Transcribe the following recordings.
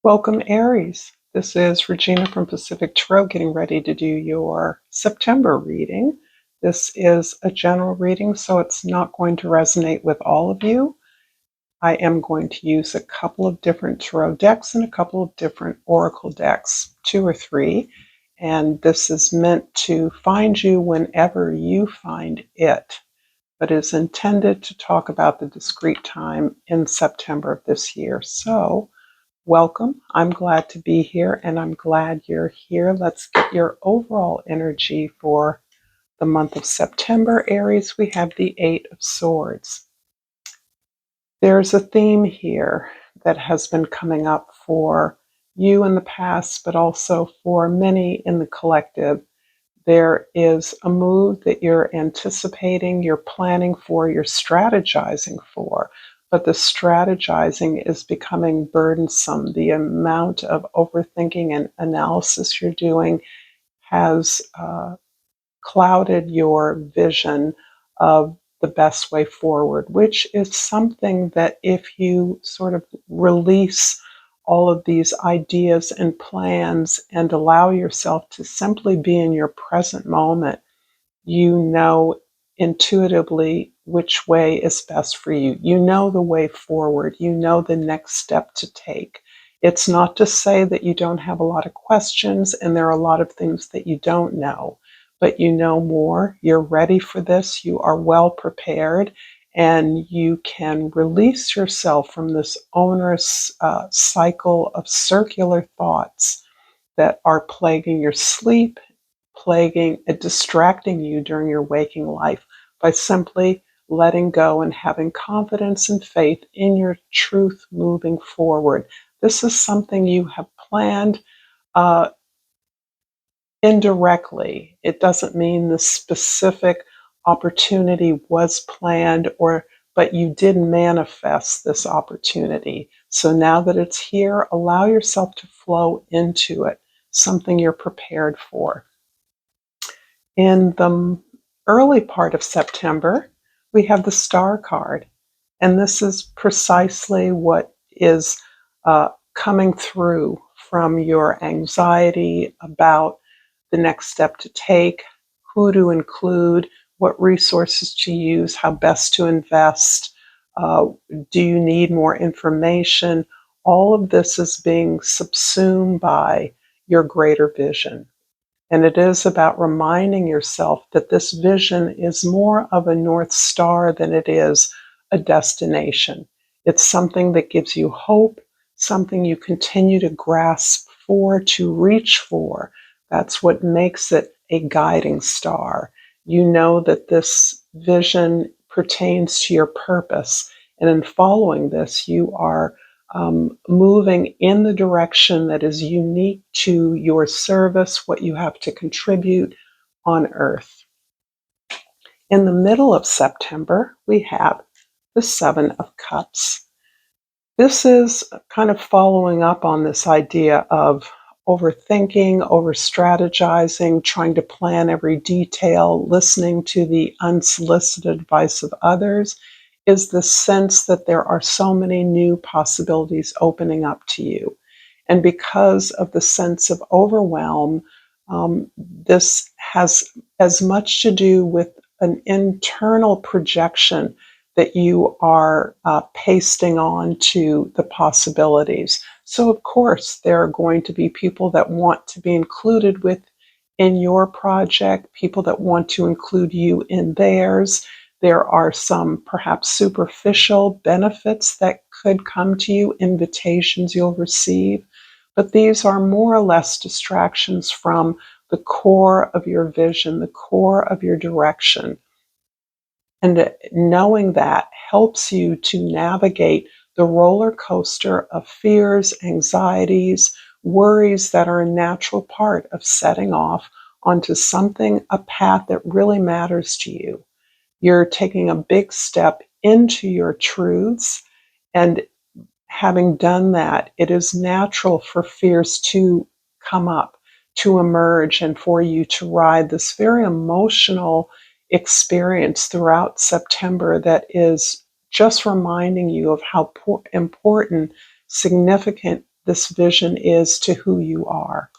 Welcome, Aries. This is Regina from Pacific Tarot getting ready to do your September reading. This is a general reading, so it's not going to resonate with all of you. I am going to use a couple of different tarot decks and a couple of different oracle decks, 2 or 3, and this is meant to find you whenever you find it, but is intended to talk about the discrete time in September of this year. So, welcome. I'm glad to be here and I'm glad you're here. Let's get your overall energy for the month of September. Aries, we have the Eight of Swords. There's a theme here that has been coming up for you in the past, but also for many in the collective. There is a move that you're anticipating, you're planning for, you're strategizing for, but the strategizing is becoming burdensome. The amount of overthinking and analysis you're doing has clouded your vision of the best way forward, which is something that if you sort of release all of these ideas and plans and allow yourself to simply be in your present moment, you know intuitively which way is best for you. You know the way forward. You know the next step to take. It's not to say that you don't have a lot of questions and there are a lot of things that you don't know, but you know more. You're ready for this. You are well prepared and you can release yourself from this onerous cycle of circular thoughts that are plaguing your sleep, plaguing and distracting you during your waking life by simply letting go and having confidence and faith in your truth moving forward. This is something you have planned indirectly. It doesn't mean the specific opportunity was planned but you did manifest this opportunity. So now that it's here, allow yourself to flow into it, something you're prepared for. In the early part of September, we have the Star card, and this is precisely what is coming through from your anxiety about the next step to take, who to include, what resources to use, how best to invest, do you need more information? All of this is being subsumed by your greater vision. And it is about reminding yourself that this vision is more of a North Star than it is a destination. It's something that gives you hope, something you continue to grasp for, to reach for. That's what makes it a guiding star. You know that this vision pertains to your purpose. And in following this, you are moving in the direction that is unique to your service, what you have to contribute on Earth. In the middle of September, we have the Seven of Cups. This is kind of following up on this idea of overthinking, over-strategizing, trying to plan every detail, listening to the unsolicited advice of others, is the sense that there are so many new possibilities opening up to you. And because of the sense of overwhelm, this has as much to do with an internal projection that you are pasting on to the possibilities. So of course, there are going to be people that want to be included in your project, people that want to include you in theirs. There are some perhaps superficial benefits that could come to you, invitations you'll receive, but these are more or less distractions from the core of your vision, the core of your direction. And knowing that helps you to navigate the roller coaster of fears, anxieties, worries that are a natural part of setting off onto something, a path that really matters to you. You're taking a big step into your truths, and having done that, it is natural for fears to come up, to emerge, and for you to ride this very emotional experience throughout September that is just reminding you of how important, significant this vision is to who you are.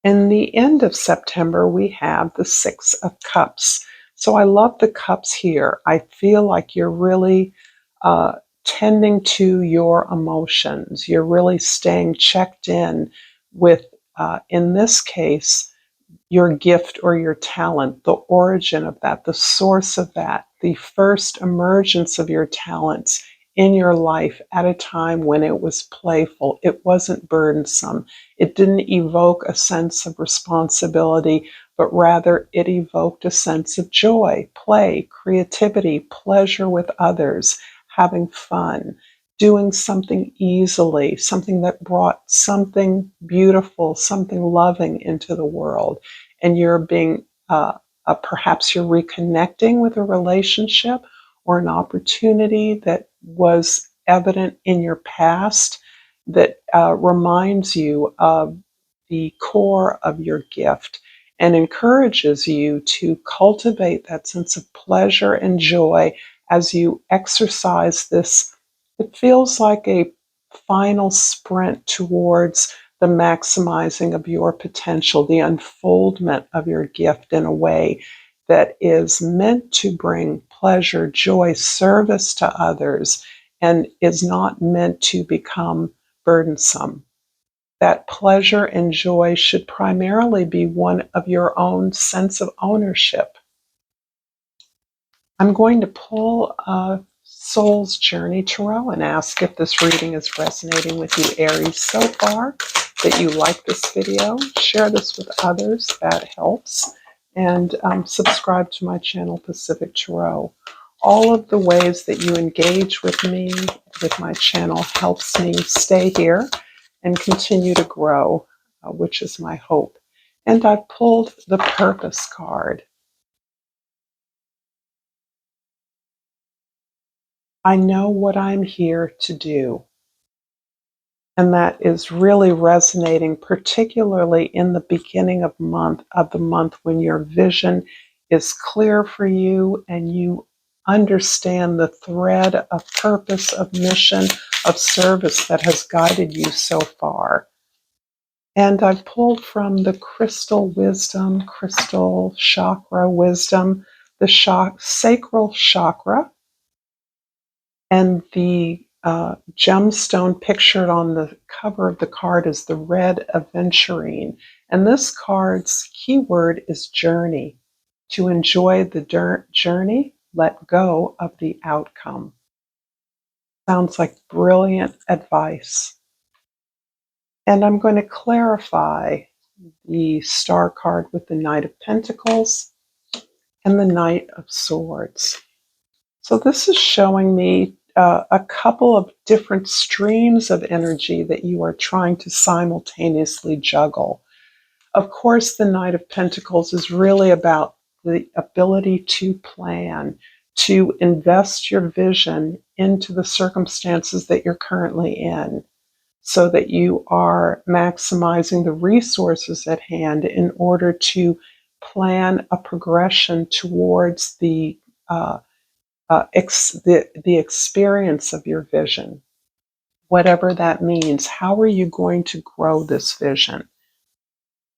In the end of September, we have the Six of Cups. So I love the cups here. I feel like you're really tending to your emotions. You're really staying checked in with, in this case, your gift or your talent, the origin of that, the source of that, the first emergence of your talents in your life at a time when it was playful. It wasn't burdensome. It didn't evoke a sense of responsibility, but rather it evoked a sense of joy, play, creativity, pleasure with others, having fun, doing something easily, something that brought something beautiful, something loving into the world. And you're being, perhaps you're reconnecting with a relationship or an opportunity that was evident in your past that reminds you of the core of your gift and encourages you to cultivate that sense of pleasure and joy as you exercise this. It feels like a final sprint towards the maximizing of your potential, the unfoldment of your gift in a way that is meant to bring pleasure, joy, service to others, and is not meant to become burdensome. That pleasure and joy should primarily be one of your own sense of ownership. I'm going to pull a Soul's Journey Tarot and ask if this reading is resonating with you, Aries, so far, that you like this video. Share this with others, that helps. And subscribe to my channel, Pacific Tarot. All of the ways that you engage with me, with my channel, helps me stay here and continue to grow, which is my hope. And I pulled the Purpose card. I know what I'm here to do. And that is really resonating, particularly in the beginning of the month when your vision is clear for you and you understand the thread of purpose, of mission, of service that has guided you so far. And I've pulled from the crystal wisdom, crystal chakra wisdom, the sacral chakra, and the gemstone pictured on the cover of the card is the red aventurine. And this card's keyword is journey. To enjoy the journey, let go of the outcome. Sounds like brilliant advice. And I'm going to clarify the star card with the Knight of Pentacles and the Knight of Swords. So this is showing me a couple of different streams of energy that you are trying to simultaneously juggle. Of course, the Knight of Pentacles is really about the ability to plan, to invest your vision into the circumstances that you're currently in, so that you are maximizing the resources at hand in order to plan a progression towards the experience of your vision, whatever that means. How are you going to grow this vision?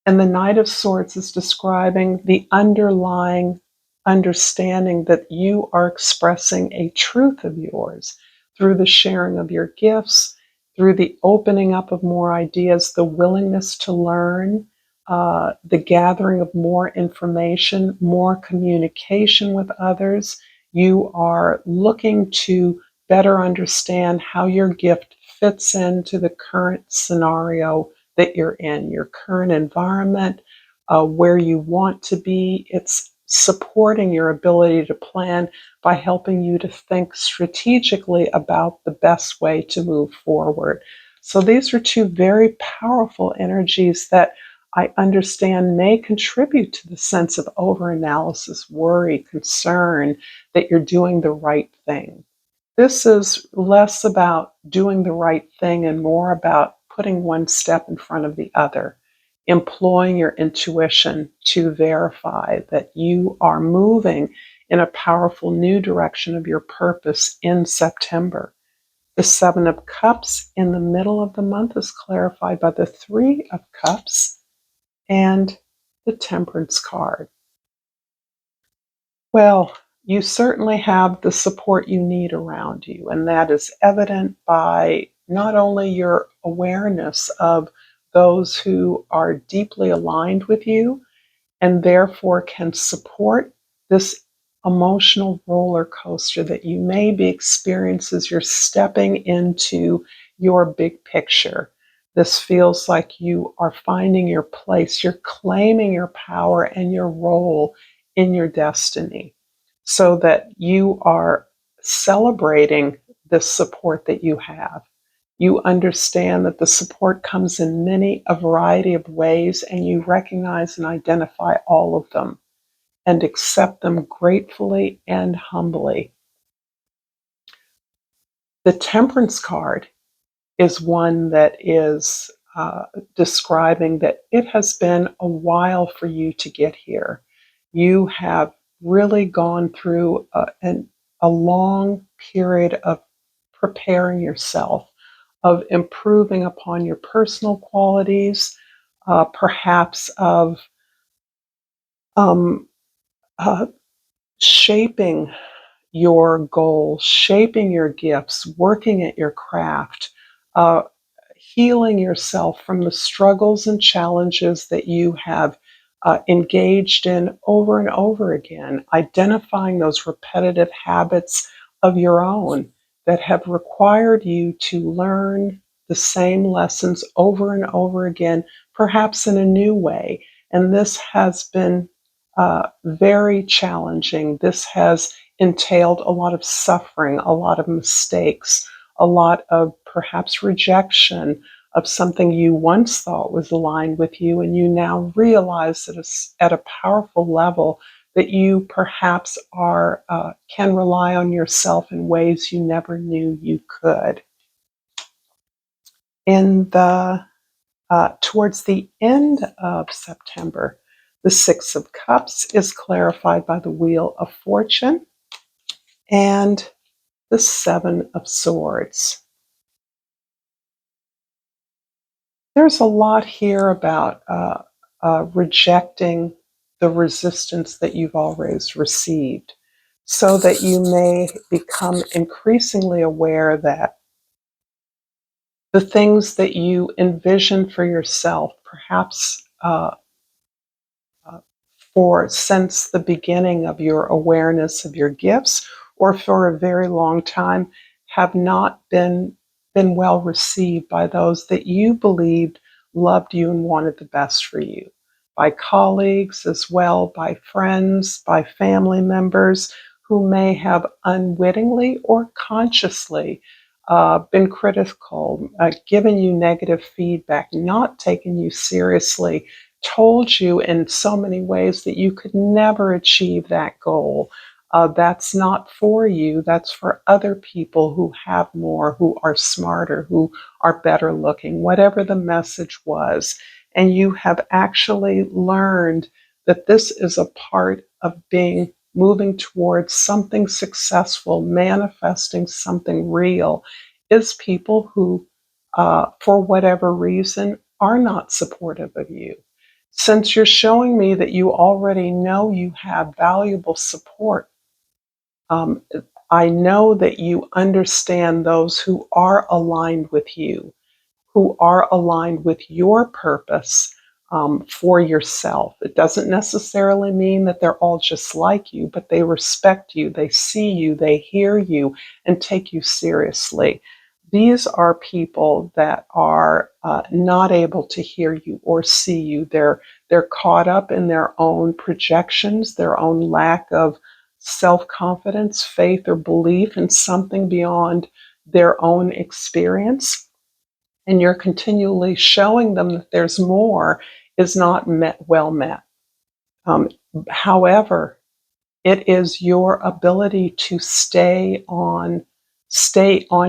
And the Knight of Swords is describing the underlying understanding that you are expressing a truth of yours through the sharing of your gifts, through the opening up of more ideas, the willingness to learn, the gathering of more information, more communication with others. You are looking to better understand how your gift fits into the current scenario that you're in, your current environment, where you want to be. It's supporting your ability to plan by helping you to think strategically about the best way to move forward. So these are two very powerful energies that I understand may contribute to the sense of overanalysis, worry, concern that you're doing the right thing. This is less about doing the right thing and more about putting one step in front of the other, employing your intuition to verify that you are moving in a powerful new direction of your purpose in September. The Seven of Cups in the middle of the month is clarified by the Three of Cups and the Temperance card. Well, you certainly have the support you need around you, and that is evident by not only your awareness of those who are deeply aligned with you and therefore can support this emotional roller coaster that you may be experiencing as you're stepping into your big picture. This feels like you are finding your place, you're claiming your power and your role in your destiny, so that you are celebrating the support that you have. You understand that the support comes in a variety of ways, and you recognize and identify all of them and accept them gratefully and humbly. The Temperance card is one that is describing that it has been a while for you to get here. You have really gone through a long period of preparing yourself, of improving upon your personal qualities, perhaps of um, uh, shaping your goals, shaping your gifts, working at your craft, uh, healing yourself from the struggles and challenges that you have engaged in over and over again, identifying those repetitive habits of your own that have required you to learn the same lessons over and over again, perhaps in a new way. And this has been very challenging. This has entailed a lot of suffering, a lot of mistakes, a lot of perhaps rejection of something you once thought was aligned with you, and you now realize that it's at a powerful level that you perhaps are can rely on yourself in ways you never knew you could. In the towards the end of September, the Six of Cups is clarified by the Wheel of Fortune and the Seven of Swords. There's a lot here about rejecting the resistance that you've always received, so that you may become increasingly aware that the things that you envision for yourself, perhaps uh, for since the beginning of your awareness of your gifts, or for a very long time, have not been well received by those that you believed loved you and wanted the best for you, by colleagues as well, by friends, by family members who may have unwittingly or consciously been critical, given you negative feedback, not taken you seriously, told you in so many ways that you could never achieve that goal. That's not for you. That's for other people who have more, who are smarter, who are better looking, whatever the message was. And you have actually learned that this is a part of being moving towards something successful, manifesting something real, is people who, for whatever reason, are not supportive of you. Since you're showing me that you already know you have valuable support, um, I know that you understand those who are aligned with you, who are aligned with your purpose for yourself. It doesn't necessarily mean that they're all just like you, but they respect you, they see you, they hear you, and take you seriously. These are people that are not able to hear you or see you. They're caught up in their own projections, their own lack of self-confidence, faith, or belief in something beyond their own experience, and you're continually showing them that there's more, is not well met. Um, However, it is your ability to stay on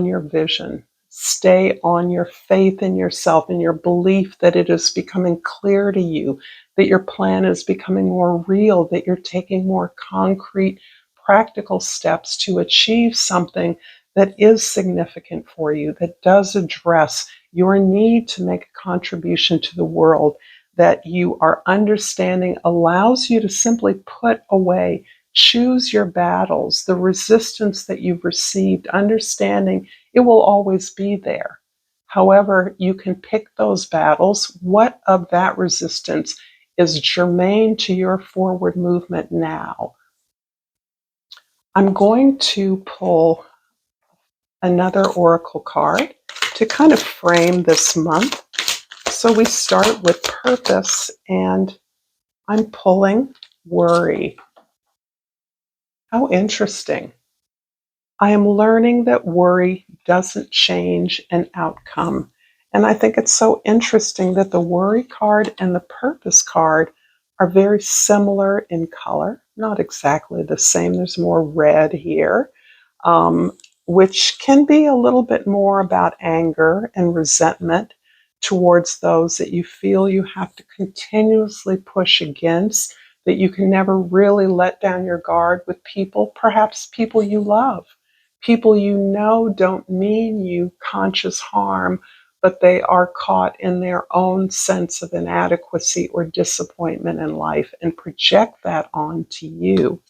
your vision, stay on your faith in yourself and your belief that it is becoming clear to you, that your plan is becoming more real, that you're taking more concrete, practical steps to achieve something that is significant for you, that does address your need to make a contribution to the world, that you are understanding allows you to simply put away, choose your battles, the resistance that you've received, understanding it will always be there. However, you can pick those battles. What of that resistance is germane to your forward movement now? I'm going to pull another oracle card to kind of frame this month. So we start with purpose, and I'm pulling worry. How interesting. I am learning that worry doesn't change an outcome. And I think it's so interesting that the worry card and the purpose card are very similar in color, not exactly the same. There's more red here, um, which can be a little bit more about anger and resentment towards those that you feel you have to continuously push against, that you can never really let down your guard with people, perhaps people you love. People you know don't mean you conscious harm, but they are caught in their own sense of inadequacy or disappointment in life and project that onto you.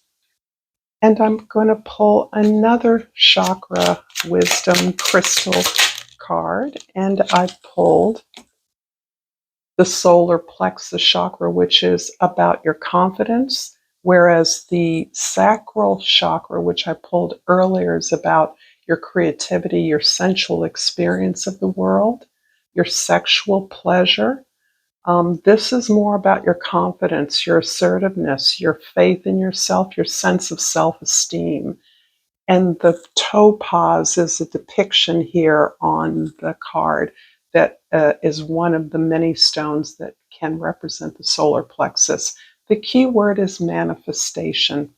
And I'm going to pull another chakra wisdom crystal card, and I pulled the solar plexus chakra, which is about your confidence, whereas the sacral chakra, which I pulled earlier, is about your creativity, your sensual experience of the world, your sexual pleasure. This is more about your confidence, your assertiveness, your faith in yourself, your sense of self-esteem. And the topaz is a depiction here on the card that is one of the many stones that can represent the solar plexus. The key word is manifestation.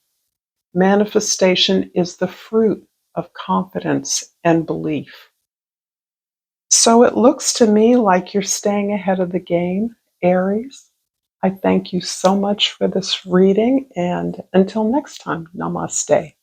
Manifestation is the fruit of confidence and belief. So it looks to me like you're staying ahead of the game, Aries. I thank you so much for this reading, and until next time, namaste.